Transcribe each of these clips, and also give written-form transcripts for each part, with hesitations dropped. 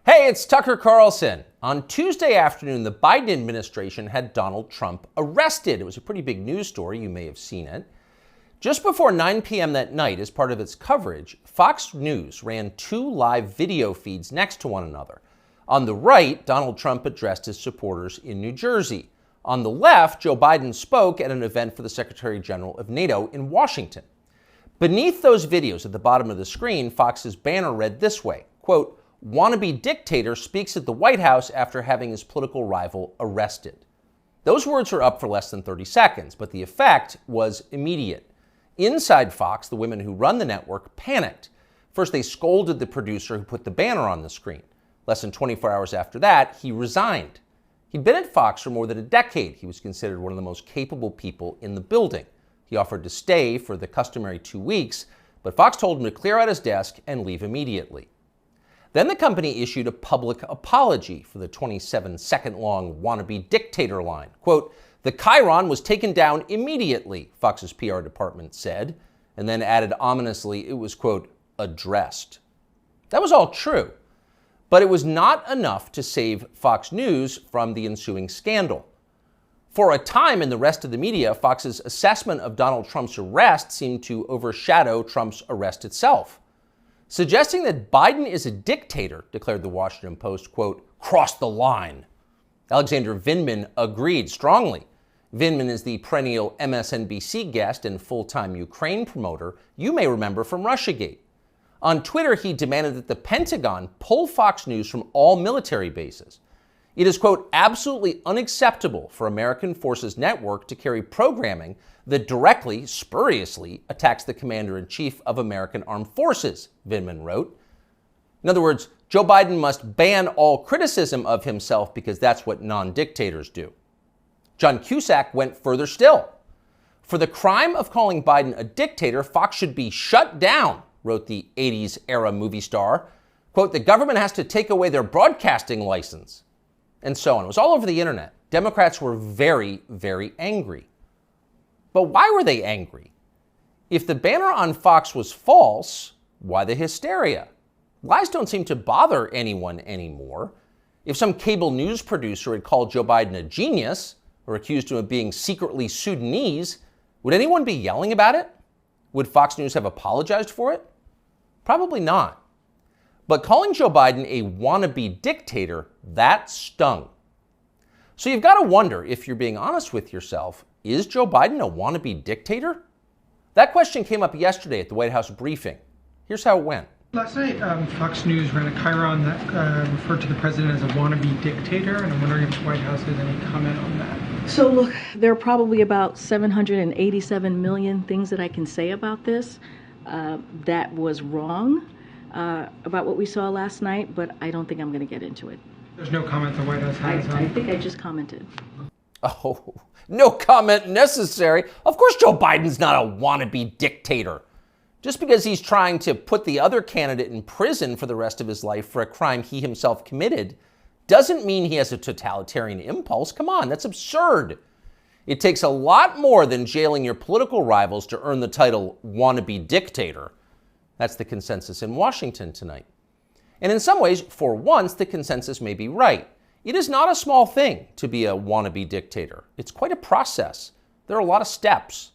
Hey, it's Tucker Carlson. On Tuesday afternoon, the Biden administration had Donald Trump arrested. It was a pretty big news story. You may have seen it. Just before 9 p.m. that night, as part of its coverage, Fox News ran two live video feeds next to one another. On the right, Donald Trump addressed his supporters in New Jersey. On the left, Joe Biden spoke at an event for the Secretary General of NATO in Washington. Beneath those videos at the bottom of the screen, Fox's banner read this way, quote, "Wannabe Dictator speaks at the White House after having his political rival arrested." Those words were up for less than 30 seconds, but the effect was immediate. Inside Fox, the women who run the network panicked. First, they scolded the producer who put the banner on the screen. Less than 24 hours after that, he resigned. He'd been at Fox for more than a decade. He was considered one of the most capable people in the building. He offered to stay for the customary 2 weeks, but Fox told him to clear out his desk and leave immediately. Then the company issued a public apology for the 27-second-long wannabe dictator line. Quote, "The chyron was taken down immediately," Fox's PR department said, and then added ominously it was, quote, "addressed." That was all true, but it was not enough to save Fox News from the ensuing scandal. For a time in the rest of the media, Fox's assessment of Donald Trump's arrest seemed to overshadow Trump's arrest itself. Suggesting that Biden is a dictator, declared the Washington Post, quote, "crossed the line." Alexander Vindman agreed strongly. Vindman is the perennial MSNBC guest and full-time Ukraine promoter you may remember from Russiagate. On Twitter, he demanded that the Pentagon pull Fox News from all military bases. It is, quote, "absolutely unacceptable for American Forces Network to carry programming that directly, spuriously, attacks the Commander-in-Chief of American Armed Forces," Vindman wrote. In other words, Joe Biden must ban all criticism of himself because that's what non-dictators do. John Cusack went further still. "For the crime of calling Biden a dictator, Fox should be shut down," wrote the 80s-era movie star. Quote, "the government has to take away their broadcasting license." And so on. It was all over the internet. Democrats were very, very angry. But why were they angry? If the banner on Fox was false, why the hysteria? Lies don't seem to bother anyone anymore. If some cable news producer had called Joe Biden a genius or accused him of being secretly Sudanese, would anyone be yelling about it? Would Fox News have apologized for it? Probably not. But calling Joe Biden a wannabe dictator, that stung. So you've got to wonder, if you're being honest with yourself, is Joe Biden a wannabe dictator? That question came up yesterday at the White House briefing. Here's how it went. Last night, Fox News ran a chyron that referred to the president as a wannabe dictator, and I'm wondering if the White House has any comment on that. So look, there are probably about 787 million things that I can say about this that was wrong about what we saw last night, but I don't think I'm going to get into it. There's no comment the White House has on. I think I just commented. Oh, no comment necessary. Of course Joe Biden's not a wannabe dictator. Just because he's trying to put the other candidate in prison for the rest of his life for a crime he himself committed doesn't mean he has a totalitarian impulse. Come on, that's absurd. It takes a lot more than jailing your political rivals to earn the title wannabe dictator. That's the consensus in Washington tonight. And in some ways, for once, the consensus may be right. It is not a small thing to be a wannabe dictator. It's quite a process. There are a lot of steps.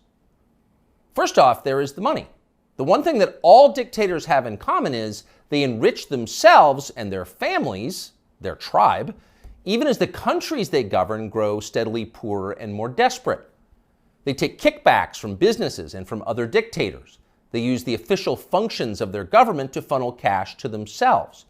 First off, there is the money. The one thing that all dictators have in common is they enrich themselves and their families, their tribe, even as the countries they govern grow steadily poorer and more desperate. They take kickbacks from businesses and from other dictators. They use the official functions of their government to funnel cash to themselves.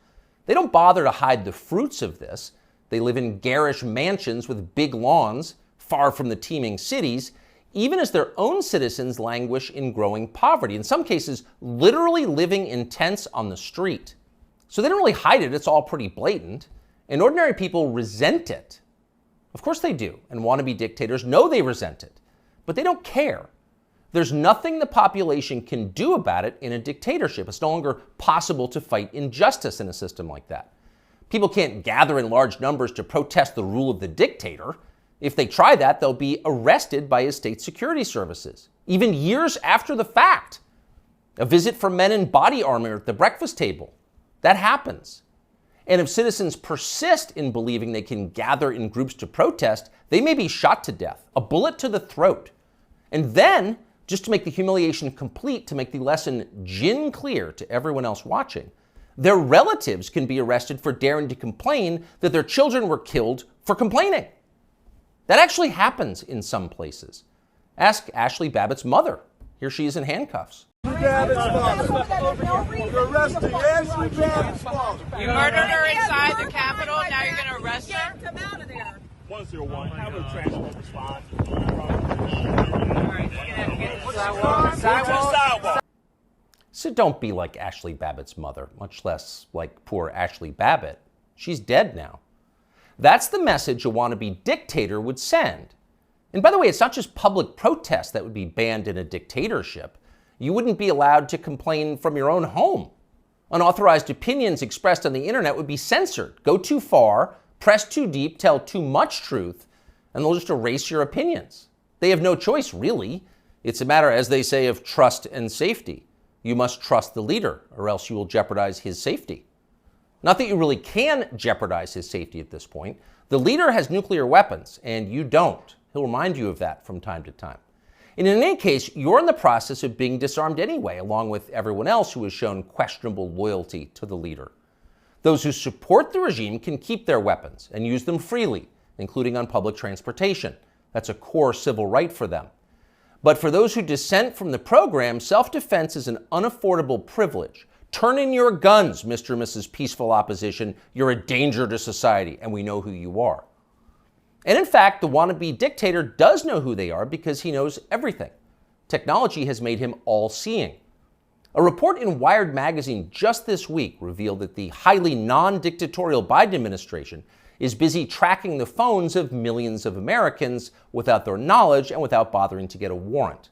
They don't bother to hide the fruits of this. They live in garish mansions with big lawns, far from the teeming cities, even as their own citizens languish in growing poverty, in some cases literally living in tents on the street. So they don't really hide it, it's all pretty blatant. And ordinary people resent it. Of course they do, and wannabe dictators know they resent it, but they don't care. There's nothing the population can do about it in a dictatorship. It's no longer possible to fight injustice in a system like that. People can't gather in large numbers to protest the rule of the dictator. If they try that, they'll be arrested by his state security services, even years after the fact. A visit from men in body armor at the breakfast table. That happens. And if citizens persist in believing they can gather in groups to protest, they may be shot to death, a bullet to the throat. And then, just to make the humiliation complete, to make the lesson gin clear to everyone else watching, their relatives can be arrested for daring to complain that their children were killed for complaining. That actually happens in some places. Ask Ashley Babbitt's mother. Here she is in handcuffs. You arrested Ashley Babbitt's father. You murdered her inside the Capitol, now you're going to arrest her? Come out of there. 101, have a transport response. Sidewalk. So don't be like Ashley Babbitt's mother, much less like poor Ashley Babbitt. She's dead now. That's the message a wannabe dictator would send. And by the way, it's not just public protest that would be banned in a dictatorship. You wouldn't be allowed to complain from your own home. Unauthorized opinions expressed on the internet would be censored. Go too far, press too deep, tell too much truth, and they'll just erase your opinions. They have no choice, really. It's a matter, as they say, of trust and safety. You must trust the leader, or else you will jeopardize his safety. Not that you really can jeopardize his safety at this point. The leader has nuclear weapons, and you don't. He'll remind you of that from time to time. And in any case, you're in the process of being disarmed anyway, along with everyone else who has shown questionable loyalty to the leader. Those who support the regime can keep their weapons and use them freely, including on public transportation. That's a core civil right for them. But for those who dissent from the program, self-defense is an unaffordable privilege. Turn in your guns, Mr. and Mrs. Peaceful Opposition. You're a danger to society, and we know who you are. And in fact, the wannabe dictator does know who they are because he knows everything. Technology has made him all-seeing. A report in Wired magazine just this week revealed that the highly non-dictatorial Biden administration is busy tracking the phones of millions of Americans without their knowledge and without bothering to get a warrant.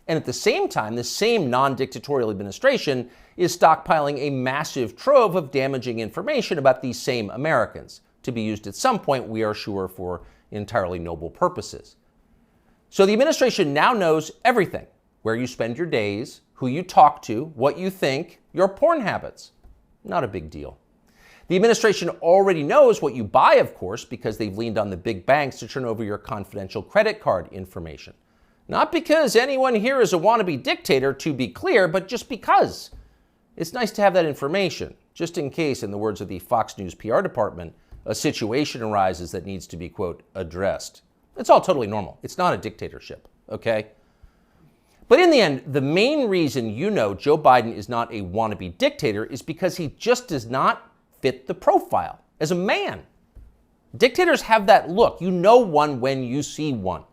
And at the same time, the same non-dictatorial administration is stockpiling a massive trove of damaging information about these same Americans, to be used at some point, we are sure, for entirely noble purposes. So the administration now knows everything: where you spend your days, who you talk to, what you think, your porn habits. Not a big deal. The administration already knows what you buy, of course, because they've leaned on the big banks to turn over your confidential credit card information. Not because anyone here is a wannabe dictator, to be clear, but just because. It's nice to have that information, just in case, in the words of the Fox News PR department, a situation arises that needs to be, quote, addressed. It's all totally normal. It's not a dictatorship, okay? But in the end, the main reason you know Joe Biden is not a wannabe dictator is because he just does not fit the profile as a man. Dictators have that look. You know one when you see one.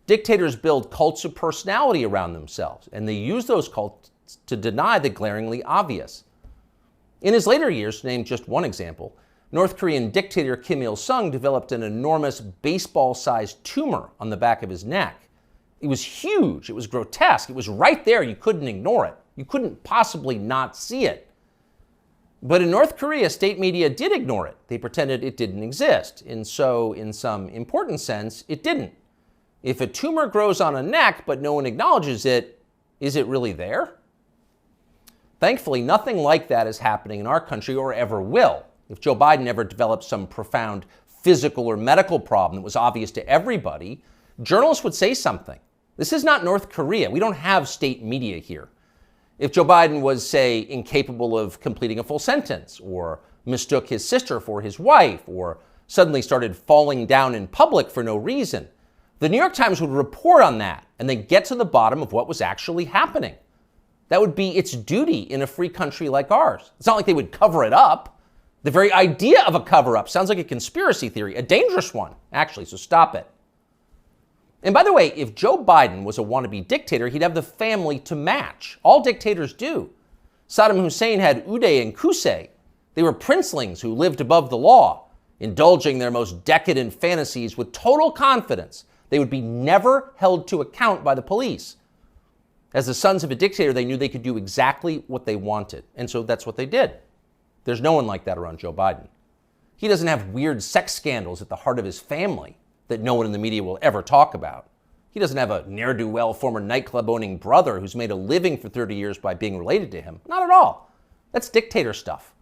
Dictators build cults of personality around themselves, and they use those cults to deny the glaringly obvious. In his later years, to name just one example, North Korean dictator Kim Il-sung developed an enormous baseball-sized tumor on the back of his neck. It was huge. It was grotesque. It was right there. You couldn't ignore it. You couldn't possibly not see it. But in North Korea, state media did ignore it. They pretended it didn't exist. And so, in some important sense, it didn't. If a tumor grows on a neck but no one acknowledges it, is it really there? Thankfully, nothing like that is happening in our country or ever will. If Joe Biden ever developed some profound physical or medical problem that was obvious to everybody, journalists would say something. This is not North Korea. We don't have state media here. If Joe Biden was, say, incapable of completing a full sentence, or mistook his sister for his wife, or suddenly started falling down in public for no reason, the New York Times would report on that, and they'd get to the bottom of what was actually happening. That would be its duty in a free country like ours. It's not like they would cover it up. The very idea of a cover-up sounds like a conspiracy theory, a dangerous one, actually, so stop it. And by the way, if Joe Biden was a wannabe dictator, he'd have the family to match. All dictators do. Saddam Hussein had Uday and Qusay. They were princelings who lived above the law, indulging their most decadent fantasies with total confidence they would be never held to account by the police. As the sons of a dictator, they knew they could do exactly what they wanted, and so that's what they did. There's no one like that around Joe Biden. He doesn't have weird sex scandals at the heart of his family that no one in the media will ever talk about. He doesn't have a ne'er-do-well former nightclub-owning brother who's made a living for 30 years by being related to him. Not at all. That's dictator stuff.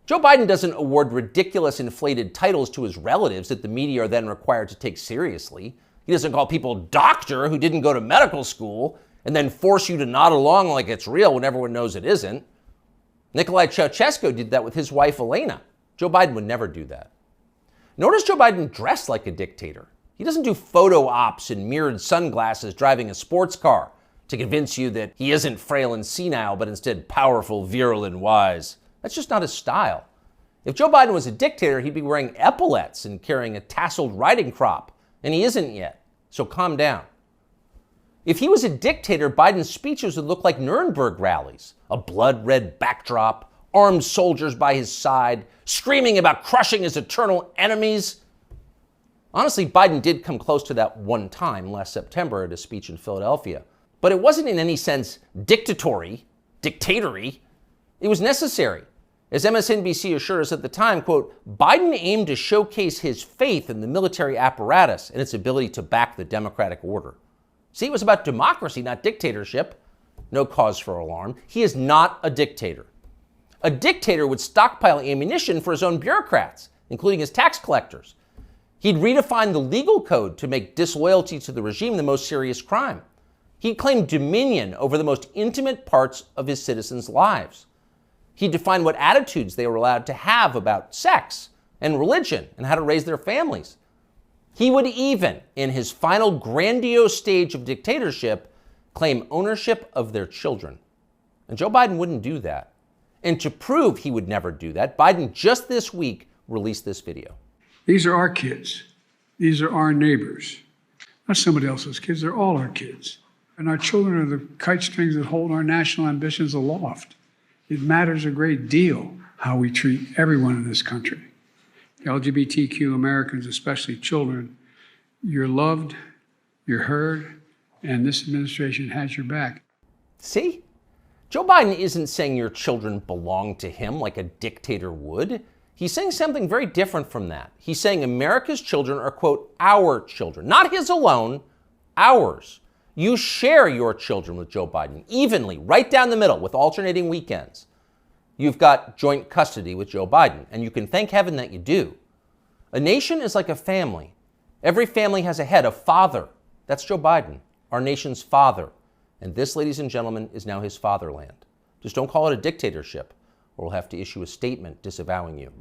Joe Biden doesn't award ridiculous inflated titles to his relatives that the media are then required to take seriously. He doesn't call people doctor who didn't go to medical school and then force you to nod along like it's real when everyone knows it isn't. Nicolae Ceausescu did that with his wife Elena. Joe Biden would never do that. Nor does Joe Biden dress like a dictator. He doesn't do photo ops in mirrored sunglasses driving a sports car to convince you that he isn't frail and senile, but instead powerful, virile, and wise. That's just not his style. If Joe Biden was a dictator, he'd be wearing epaulets and carrying a tasseled riding crop, and he isn't yet, so calm down. If he was a dictator, Biden's speeches would look like Nuremberg rallies, a blood-red backdrop, armed soldiers by his side, screaming about crushing his eternal enemies. Honestly, Biden did come close to that one time last September at a speech in Philadelphia, but it wasn't in any sense dictatory. It was necessary. As MSNBC assured us at the time, quote, Biden aimed to showcase his faith in the military apparatus and its ability to back the democratic order. See, it was about democracy, not dictatorship. No cause for alarm. He is not a dictator. A dictator would stockpile ammunition for his own bureaucrats, including his tax collectors. He'd redefine the legal code to make disloyalty to the regime the most serious crime. He'd claim dominion over the most intimate parts of his citizens' lives. He'd define what attitudes they were allowed to have about sex and religion and how to raise their families. He would even, in his final grandiose stage of dictatorship, claim ownership of their children. And Joe Biden wouldn't do that. And to prove he would never do that, Biden just this week released this video. These are our kids. These are our neighbors. Not somebody else's kids, they're all our kids. And our children are the kite strings that hold our national ambitions aloft. It matters a great deal how we treat everyone in this country. LGBTQ Americans, especially children, you're loved, you're heard, and this administration has your back. See? Joe Biden isn't saying your children belong to him like a dictator would. He's saying something very different from that. He's saying America's children are, quote, our children. Not his alone, ours. You share your children with Joe Biden evenly, right down the middle, with alternating weekends. You've got joint custody with Joe Biden, and you can thank heaven that you do. A nation is like a family. Every family has a head, a father. That's Joe Biden, our nation's father. And this, ladies and gentlemen, is now his fatherland. Just don't call it a dictatorship, or we'll have to issue a statement disavowing you.